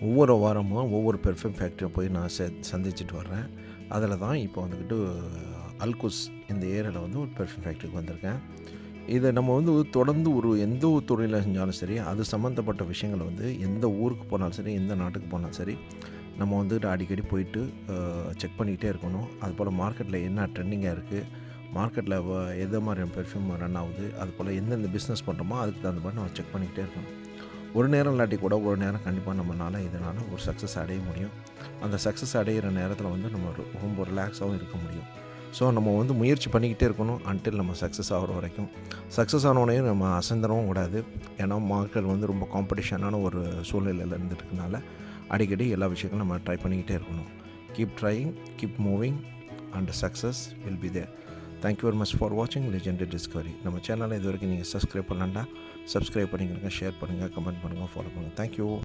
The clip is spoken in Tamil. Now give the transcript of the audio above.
ஒவ்வொரு வாரமும் ஒவ்வொரு பெர்ஃப்யூம் ஃபேக்ட்ரியை போய் நான் சந்திச்சுட்டு வர்றேன். அதில் தான் இப்போ வந்துக்கிட்டு அல்குஸ் இந்த ஏரியாவில் வந்து ஒரு பெர்ஃப்யூம் ஃபேக்ட்ரிக்கு வந்திருக்கேன். இதை நம்ம வந்து தொடர்ந்து எந்த ஒரு தொழிலை செஞ்சாலும் சரி, அது சம்மந்தப்பட்ட விஷயங்களை வந்து எந்த ஊருக்கு போனாலும் சரி, எந்த நாட்டுக்கு போனாலும் சரி, நம்ம வந்துட்டு அடிக்கடி போயிட்டு செக் பண்ணிக்கிட்டே இருக்கணும். அதுபோல் மார்க்கெட்டில் என்ன ட்ரெண்டிங்காக இருக்குது, மார்க்கெட்டில் எந்த மாதிரியான பெர்ஃப்யூம் ரன் ஆகுது, அதுபோல் எந்தெந்த பிஸ்னஸ் பண்ணுறோமோ அதுக்கு தகுந்த மாதிரி நம்ம செக் பண்ணிக்கிட்டே இருக்கணும். ஒரு நேரம் இல்லாட்டி கூட ஒரு நேரம் கண்டிப்பாக நம்மளால் இதனால் ஒரு சக்ஸஸ் அடைய முடியும். அந்த சக்ஸஸ் அடைகிற நேரத்தில் வந்து நம்ம ரொம்ப ரிலாக்ஸாகவும் இருக்க முடியும். ஸோ நம்ம வந்து முயற்சி பண்ணிக்கிட்டே இருக்கணும் அன்டில் நம்ம சக்ஸஸ் ஆகிற வரைக்கும். சக்ஸஸ் ஆனோடனே நம்ம அசந்தரவும் கூடாது. ஏன்னா மார்க்கெட் வந்து ரொம்ப காம்படிஷனான ஒரு சூழ்நிலையில் இருந்துட்டுனால அடிக்கடி எல்லா விஷயங்களும் நம்ம ட்ரை பண்ணிக்கிட்டே இருக்கணும். Keep trying, keep moving and success will be there. Thank you very much for வாட்சிங் லெஜெண்டரி டிஸ்கவரி. நம்ம சேனலை இது வரைக்கும் நீங்கள் சப்ஸ்கிரைப் பண்ணலாம்டா, சப்ஸ்கிரைப் பண்ணிக்கிறங்க, ஷேர் பண்ணுங்கள், கமெண்ட் பண்ணுங்கள், ஃபாலோ பண்ணுங்கள். தேங்க்யூ.